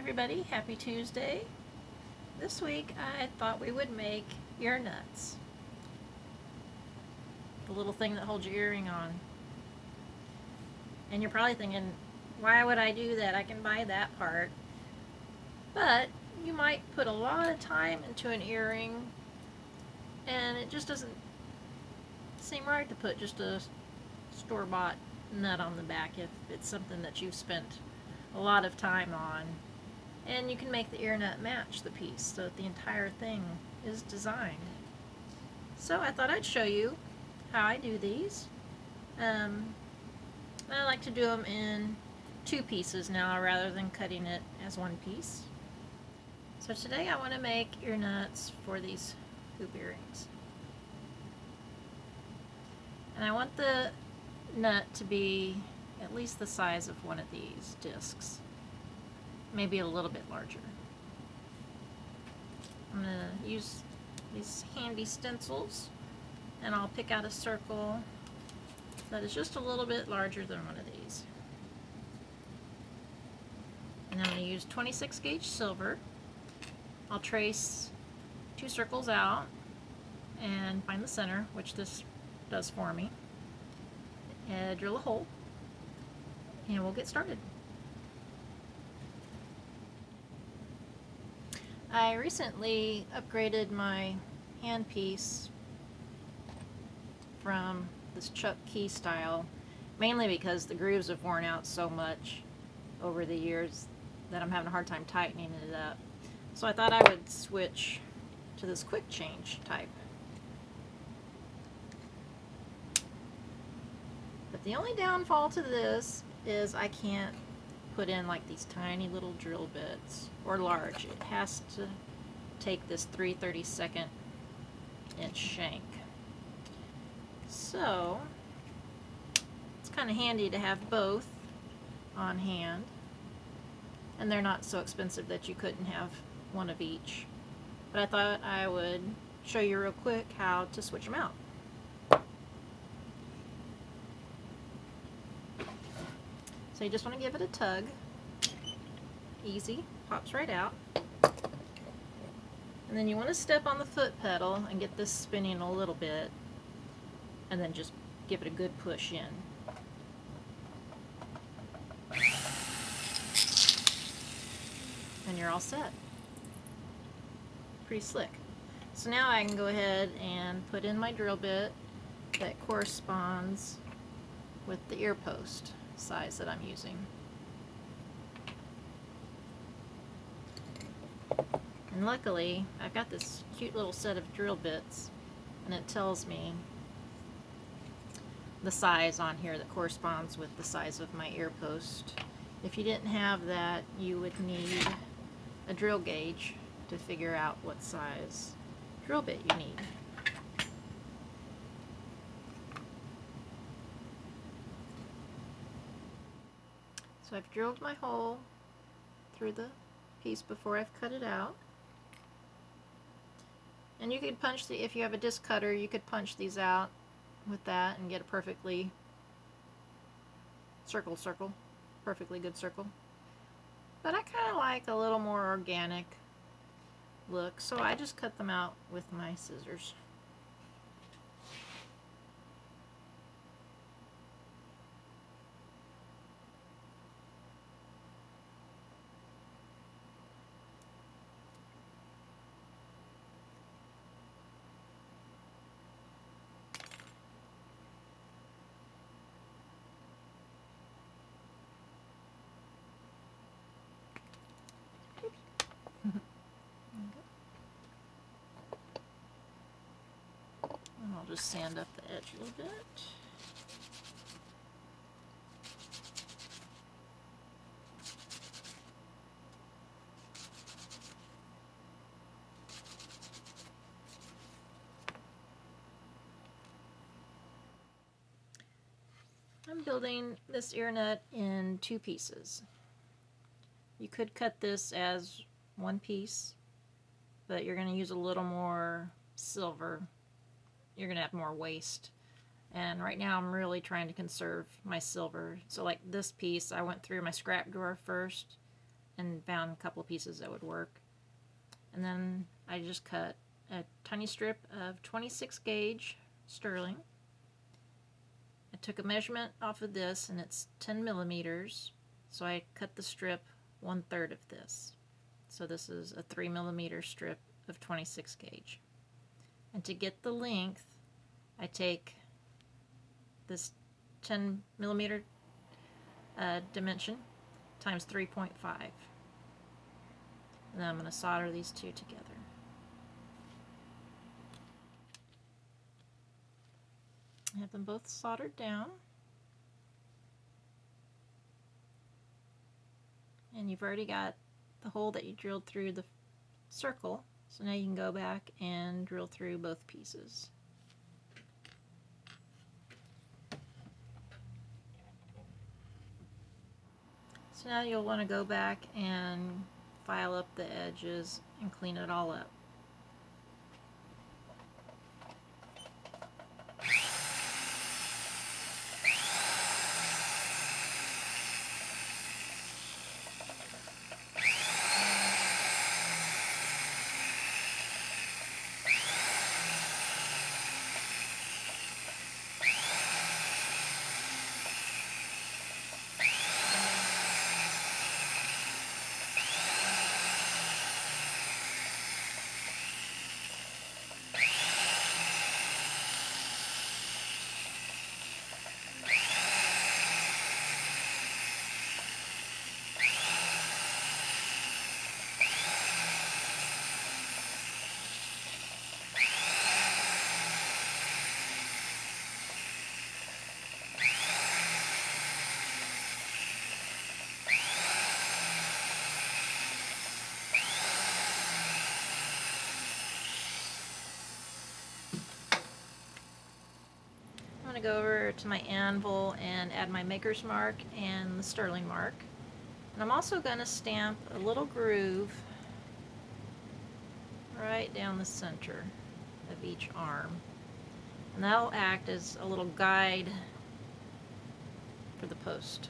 everybody, happy Tuesday. This week I thought we would make ear nuts. The little thing that holds your earring on. And you're probably thinking, why would I do that? I can buy that part. But you might put a lot of time into an earring and it just doesn't seem right to put just a store-bought nut on the back if it's something that you've spent a lot of time on. And you can make the ear nut match the piece so that the entire thing is designed. So I thought I'd show you how I do these. I like to do them in two pieces now rather than cutting it as one piece. So today I want to make ear nuts for these hoop earrings. And I want the nut to be at least the size of one of these discs. Maybe a little bit larger. I'm going to use these handy stencils and I'll pick out a circle that is just a little bit larger than one of these. And I'm going to use 26 gauge silver. I'll trace two circles out and find the center, which this does for me. And drill a hole and we'll get started. I recently upgraded my handpiece from this Chuck Key style, mainly because the grooves have worn out so much over the years that I'm having a hard time tightening it up. So I thought I would switch to this quick change type. But the only downfall to this is I can't put in like these tiny little drill bits, or large. It has to take this 3/32 inch shank. So it's kind of handy to have both on hand, and they're not so expensive that you couldn't have one of each. But I thought I would show you real quick how to switch them out. So you just want to give it a tug. Easy, pops right out. And then you want to step on the foot pedal and get this spinning a little bit, and then just give it a good push in. And you're all set. Pretty slick. So now I can go ahead and put in my drill bit that corresponds with the ear post size that I'm using. And luckily, I've got this cute little set of drill bits, and it tells me the size on here that corresponds with the size of my ear post. If you didn't have that, you would need a drill gauge to figure out what size drill bit you need. So I've drilled my hole through the piece before I've cut it out. And you could punch if you have a disc cutter, you could punch these out with that and get a perfectly perfectly good circle. But I kind of like a little more organic look, so I just cut them out with my scissors. And I'll just sand up the edge a little bit. I'm building this ear nut in two pieces. You could cut this as one piece, but you're going to use a little more silver. You're going to have more waste. And right now I'm really trying to conserve my silver. So like this piece, I went through my scrap drawer first and found a couple of pieces that would work. And then I just cut a tiny strip of 26 gauge sterling. I took a measurement off of this, and it's 10 millimeters, so I cut the strip 1/3 of this. So this is a 3 millimeter strip of 26 gauge. And to get the length, I take this 10 millimeter dimension times 3.5. And then I'm going to solder these two together. I have them both soldered down. And you've already got the hole that you drilled through the circle, so now you can go back and drill through both pieces. So now you'll want to go back and file up the edges and clean it all up. I'm going to go over to my anvil and add my maker's mark and the sterling mark. And I'm also going to stamp a little groove right down the center of each arm. And that'll act as a little guide for the post.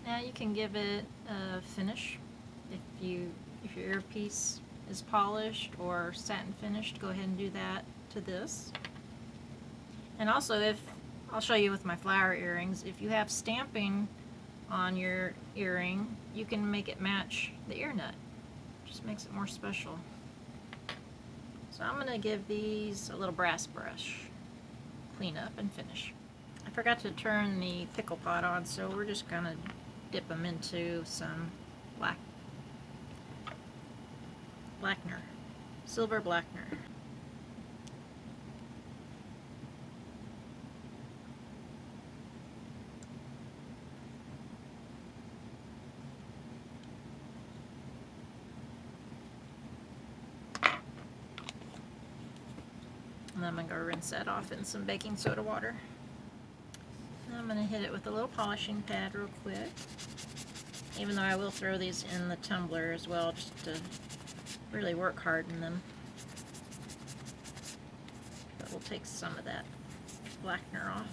Now you can give it a finish. If your earpiece is polished or satin finished, go ahead and do that to this. And also, I'll show you with my flower earrings, if you have stamping on your earring, you can make it match the ear nut. Just makes it more special. So I'm going to give these a little brass brush, clean up and finish. I forgot to turn the pickle pot on, so we're just going to dip them into some blackener, silver blackener. And then I'm going to go rinse that off in some baking soda water. Now I'm going to hit it with a little polishing pad real quick, even though I will throw these in the tumbler as well, just to really work hard in them. but we'll take some of that blackener off.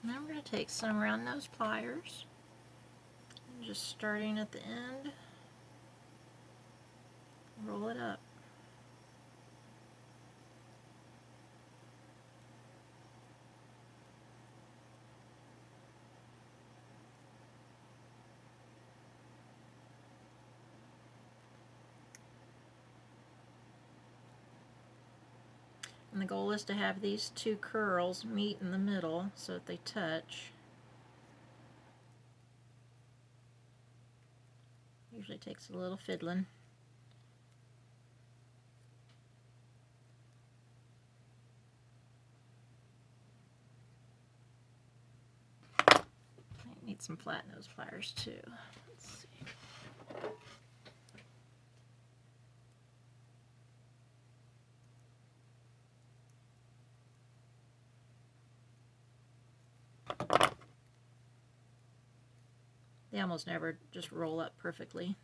Now I'm going to take some round nose pliers, just starting at the end, roll it up. And the goal is to have these two curls meet in the middle so that they touch. Usually takes a little fiddling. I need some flat nose pliers too. Let's see. They almost never just roll up perfectly.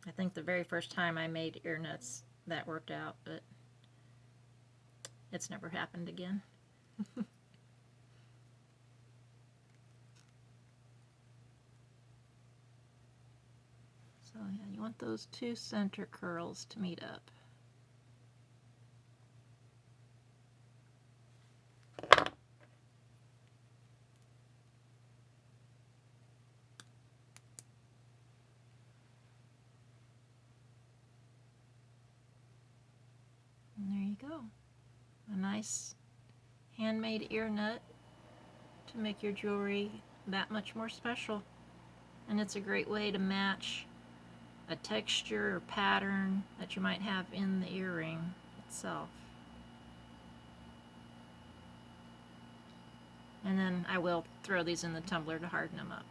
I think the very first time I made ear nuts that worked out, but it's never happened again. So yeah, you want those two center curls to meet up. And there you go. A nice handmade ear nut to make your jewelry that much more special. And it's a great way to match a texture or pattern that you might have in the earring itself. And then I will throw these in the tumbler to harden them up.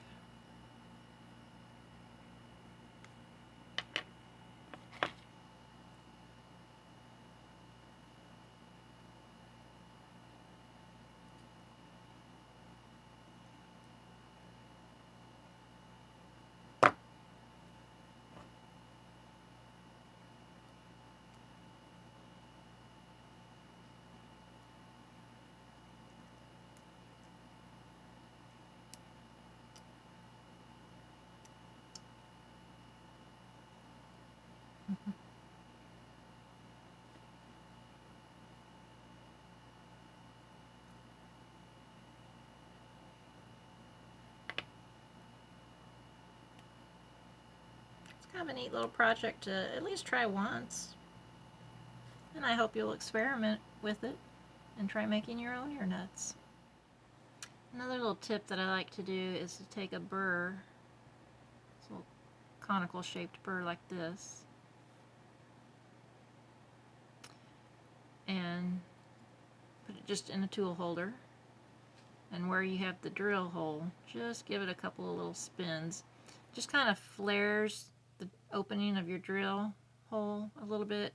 It's kind of a neat little project to at least try once. And I hope you'll experiment with it and try making your own ear nuts. Another little tip that I like to do is to take a burr, this little conical shaped burr like this, and put it just in a tool holder. And where you have the drill hole, just give it a couple of little spins. Just kind of flares the opening of your drill hole a little bit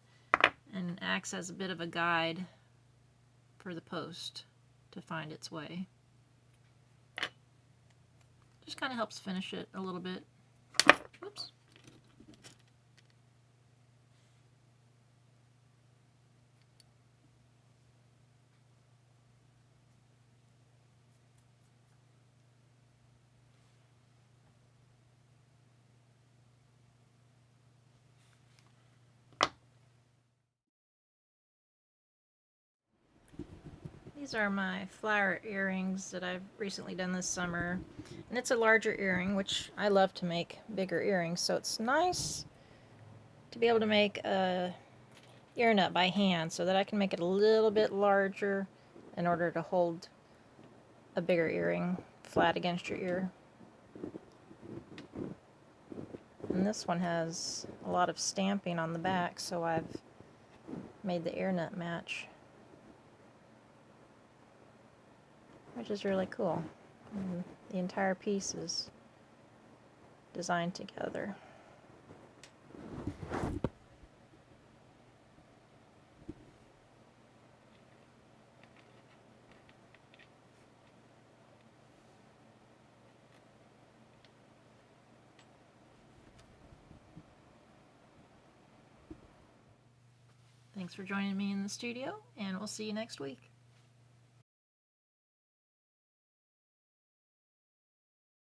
and acts as a bit of a guide for the post to find its way. Just kind of helps finish it a little bit. Whoops. These are my flower earrings that I've recently done this summer. And it's a larger earring, which I love to make bigger earrings. So it's nice to be able to make a ear nut by hand so that I can make it a little bit larger in order to hold a bigger earring flat against your ear. And this one has a lot of stamping on the back, so I've made the ear nut match, which is really cool. And the entire piece is designed together. Thanks for joining me in the studio, and we'll see you next week.